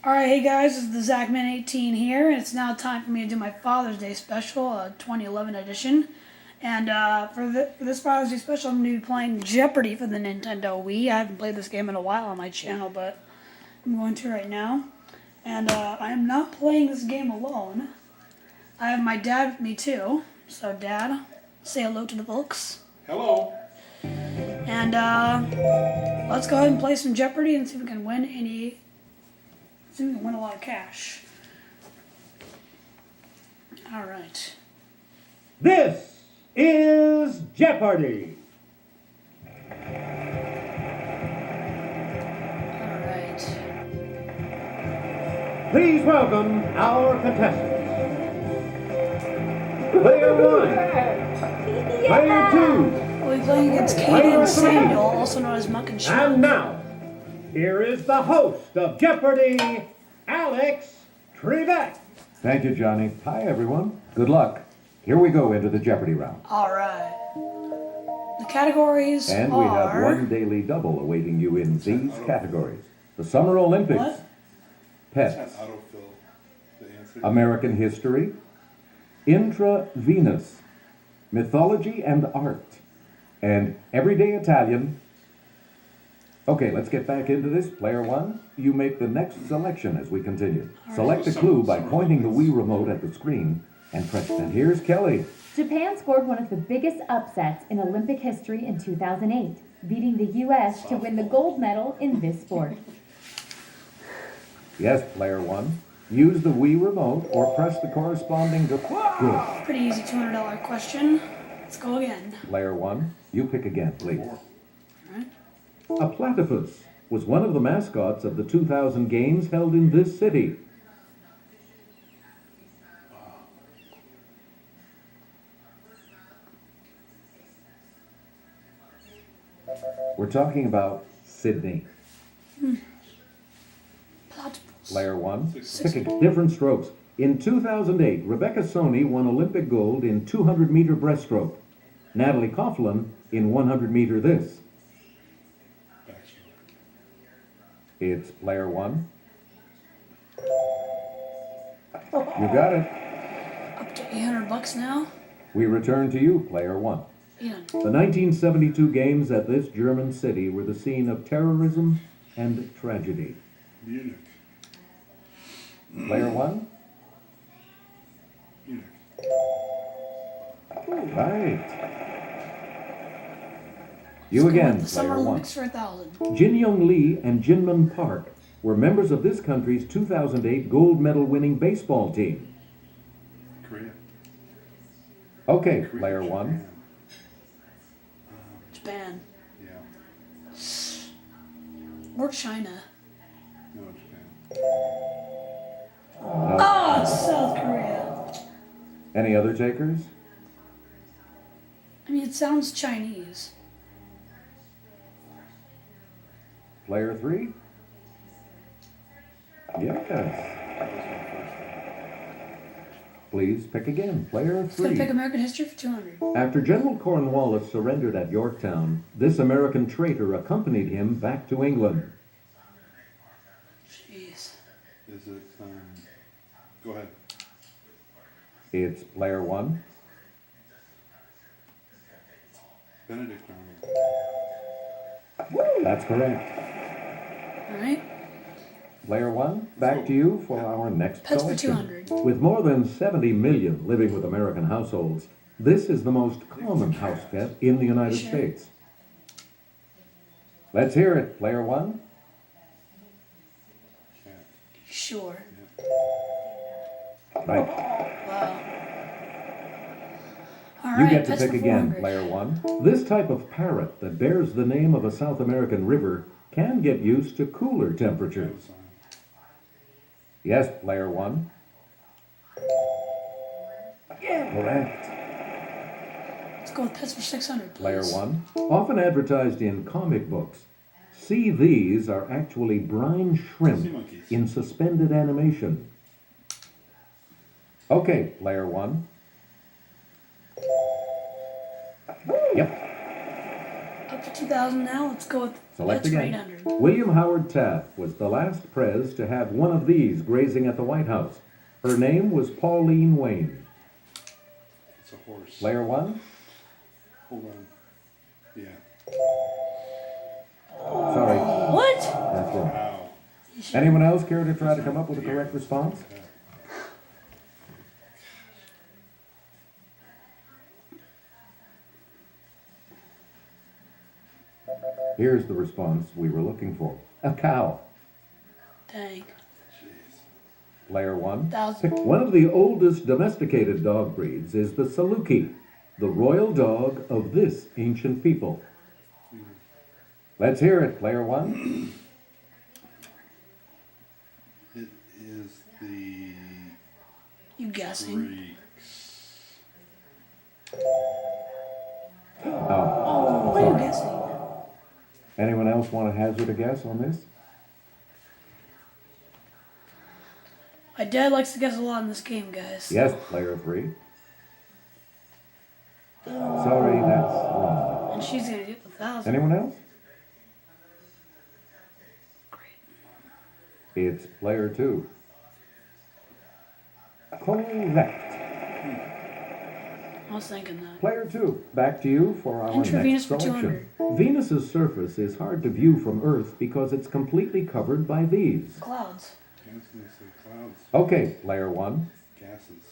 Alright, hey guys, this is the Zachman18 here, and it's now time for me to do my Father's Day special, 2011 edition. And for this Father's Day special, I'm going to be playing Jeopardy for the Nintendo Wii. I haven't played this game in a while on my channel, but I'm going to right now. And I am not playing this game alone. I have my dad with me too. So Dad, say hello to the folks. Hello. And let's go ahead and play some Jeopardy and see if we can win win a lot of cash. All right. This is Jeopardy! All right. Please welcome our contestants. Player 1. Player 2. We'll be playing against Katie and Samuel, also known as Muck and Chuck. And now, here is the host of Jeopardy, Alex Trebek. Thank you, Johnny. Hi, everyone. Good luck. Here we go into the Jeopardy round. All right. The categories And we have one daily double awaiting you in these categories. The Summer Olympics, What? pets, Autofill the answer. American history, intravenous, mythology and art, and everyday Italian. Okay, let's get back into this. Player 1, you make the next selection as we continue. Select a clue by pointing the Wii remote at the screen and press. And here's Kelly. Japan scored one of the biggest upsets in Olympic history in 2008, beating the U.S. to win the gold medal in this sport. Yes, Player 1. Use the Wii remote or press the corresponding Good. Pretty easy $200 question. Let's go again. Player 1, you pick again, please. All right. A platypus was one of the mascots of the 2000 games held in this city. We're talking about Sydney. Platypus. Player 1, pick a different strokes. In 2008, Rebecca Soni won Olympic gold in 200-meter breaststroke. Natalie Coughlin in 100-meter this. It's Player 1. You got it. Up to $800 now. We return to you, Player 1. Yeah. The 1972 games at this German city were the scene of terrorism and tragedy. Munich. Player 1? Munich. Right. You Let's go again, with the Summer Player 1. Olympics for 1,000. Jin Young Lee and Jinmun Park were members of this country's 2008 gold medal winning baseball team. Korea. Okay, Korea, Player 1. Japan. Japan. Yeah. Or China. No, Japan. Oh, it's South Korea. Any other takers? I mean, it sounds Chinese. Player 3? Yes. Please pick again. Player Let's go 3. pick American history for 200. After General Cornwallis surrendered at Yorktown, this American traitor accompanied him back to England. Jeez. Is it, go ahead. It's Player 1. Benedict Arnold. That's correct. All right. Player 1, back to you for our next Pets for selection. 200. With more than 70 million living with American households, this is the most common house pet in the United Sure. States. Let's hear it, Player 1. Cat. Sure. Right. Wow. All You right. get to Pets pick for again, 400. Player 1. This type of parrot that bears the name of a South American river can get used to cooler temperatures. Amazon. Yes, Player 1. Correct. Let's go with pets for 600, please. Player 1. Often advertised in comic books, sea these are actually brine Sea shrimp monkeys. in suspended animation. Okay, Player 1. Yep. Up to 2,000 now. Let's go with Select That's for again. 800. William Howard Taft was the last pres to have one of these grazing at the White House. Her name was Pauline Wayne. It's a horse. Player 1? Hold on. Yeah. Sorry, What? that's wrong. Wow. Anyone else care to try to come up with a correct response? Here's the response we were looking for. A cow. Dang. Jeez. Player 1. 1,000. One of the oldest domesticated dog breeds is the Saluki, the royal dog of this ancient people. Let's hear it, Player 1. It is the You guessing? Greeks. Oh, What are you sorry. guessing? Anyone else want to hazard a guess on this? My dad likes to guess a lot in this game, guys. Yes, Player 3. Sorry, that's wrong. And she's gonna get the 1,000. Anyone else? Great. It's Player 2. Correct. I was thinking that. Player 2, back to you for our Enter Venus next for selection. Venus's surface is hard to view from Earth because it's completely covered by these. Clouds. I was going to say clouds. Okay, Player 1. Gases.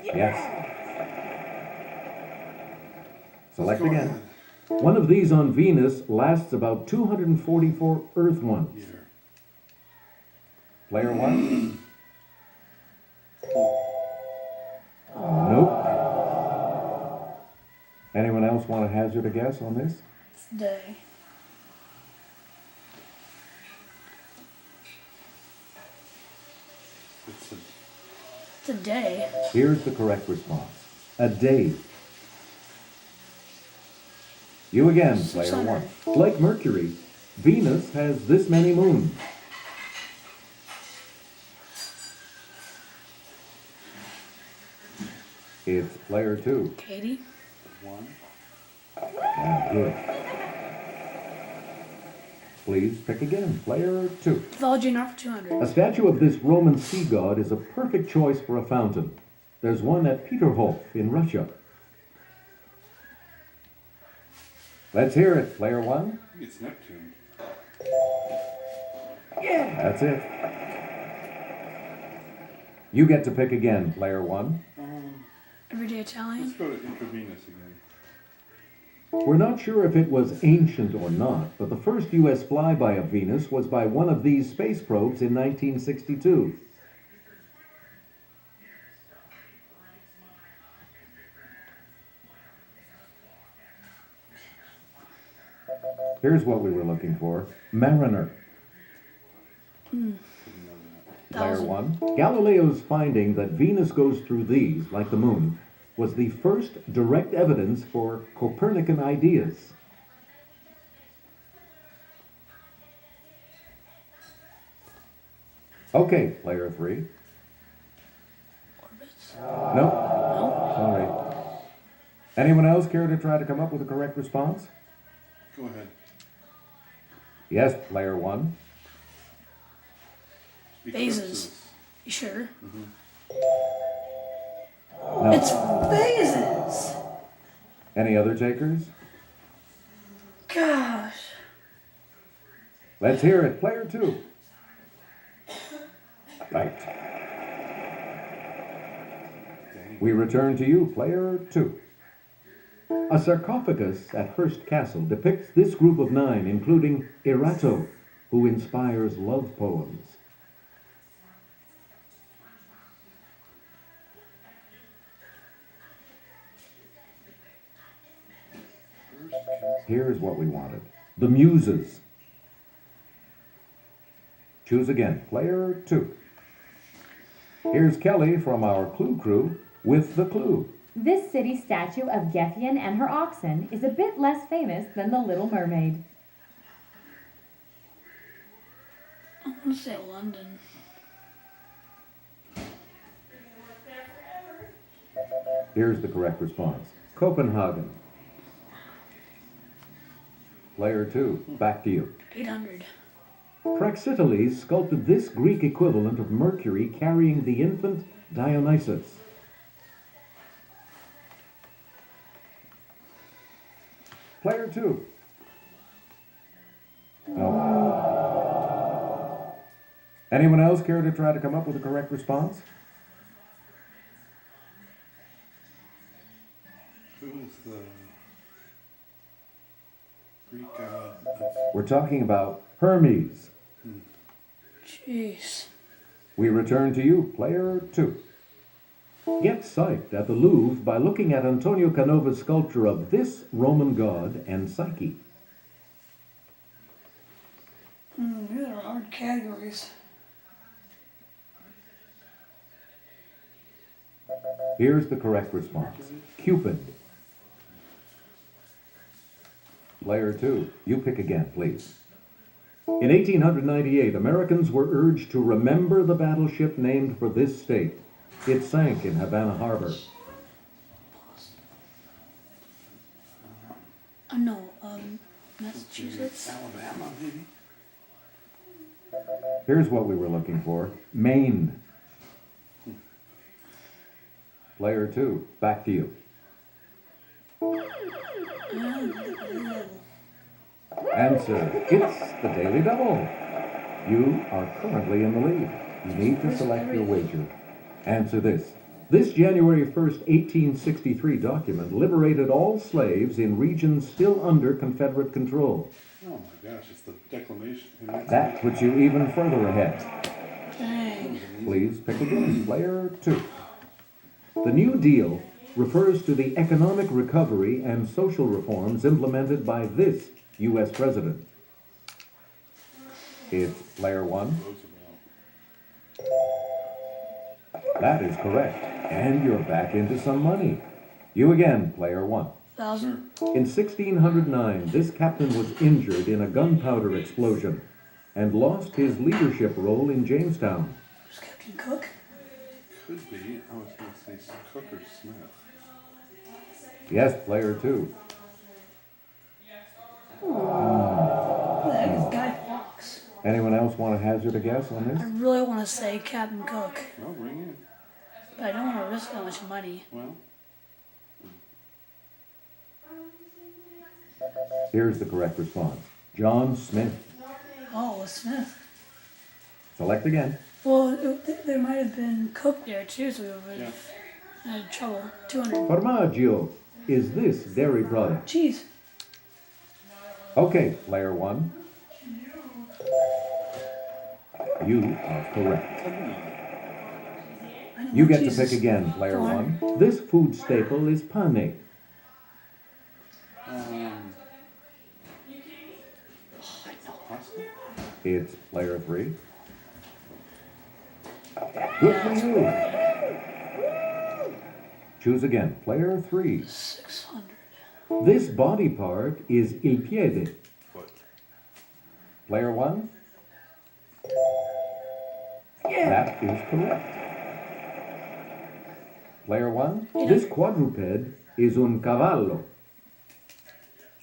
Yes. Select Go again. ahead. One of these on Venus lasts about 244 Earth ones. Yeah. Player 1. Nope. Anyone else want to hazard a guess on this? It's day. It's a It's a day. Here's the correct response. A day. You again, Player 600. 1. Like Mercury, Venus has this many moons. It's Player 2. Katie. one. Ah, good. Please pick again, Player 2. Mythology and Art for 200. A statue of this Roman sea god is a perfect choice for a fountain. There's one at Peterhof in Russia. Let's hear it, Player 1. I think it's Neptune. That's it. You get to pick again, Player 1. Everyday Let's Italian. go to intravenous again. We're not sure if it was ancient or not, but the first U.S. flyby of Venus was by one of these space probes in 1962. Here's what we were looking for. Mariner. Didn't know that. Player 1,000. 1. Galileo's finding that Venus goes through these, like the moon, was the first direct evidence for Copernican ideas. Okay, Player 3. Orbits. Nope. Sorry. Anyone else care to try to come up with a correct response? Go ahead. Yes, Player 1. Phases. You sure? No. It's phases. Any other takers? Gosh. Let's hear it. Player 2. Right. Dang. We return to you, Player 2. A sarcophagus at Hearst Castle depicts this group of 9, including Erato, who inspires love poems. Here's what we wanted. The Muses. Choose again, Player 2. Here's Kelly from our Clue Crew with the clue. This city statue of Gethian and her oxen is a bit less famous than the Little Mermaid. I want to say London. Here's the correct response. Copenhagen. Player 2, back to you. 800. Praxiteles sculpted this Greek equivalent of Mercury carrying the infant Dionysus. Player 2. No. Anyone else care to try to come up with a correct response? Who is the Greek god of... We're talking about Hermes. Jeez. We return to you, player 2. Get psyched at the Louvre by looking at Antonio Canova's sculpture of this Roman god and Psyche. These are hard categories. Here's the correct response. Cupid. Player 2, you pick again, please. In 1898, Americans were urged to remember the battleship named for this state. It sank in Havana Harbor. No, Massachusetts. Alabama, maybe? Here's what we were looking for. Maine. Player 2, back to you. Answer, it's the Daily Double. You are currently in the lead. You need to select your wager. Answer this. This January 1st, 1863 document liberated all slaves in regions still under Confederate control. Oh my gosh, it's the Declaration. That puts you even further ahead. Dang. Please pick again, player 2. The New Deal refers to the economic recovery and social reforms implemented by this U.S. president. It's player 1. Roosevelt. That is correct. And you're back into some money. You again, player 1. 1,000. In 1609, this captain was injured in a gunpowder explosion and lost his leadership role in Jamestown. Who's Captain Cook? Could be. I was going to say Cook or Smith. Yes, player 2. Who the heck is Guy Fawkes? Anyone else want to hazard a guess on I this? really want to say Captain Cook, Well, bring in. but I don't want to risk that much money. Well, Here's the correct response. John Smith. Oh, with Smith. Select again. Well, there might have been Cook there too, so we would yeah. have had trouble. 200. Formaggio is this dairy product. Cheese. Okay, player 1. You are correct. I didn't You know get to cheese pick is- again, player Go on. 1. This food staple is pane. Pasta? It's player 3. Good for you. Choose again, player 3. 600. This body part is il piede. Foot. Player 1. That is correct. Player 1. This quadruped is un cavallo.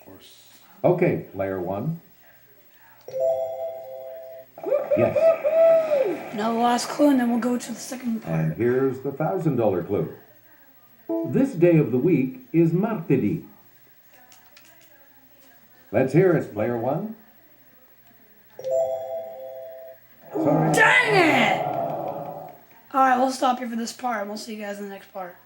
Horse. Okay, player 1. Yes. Now the last clue, and then we'll go to the second part. And here's the $1,000 clue. This day of the week is martedì. Let's hear it, player 1. Sorry. Dang it! Alright, we'll stop here for this part, and we'll see you guys in the next part.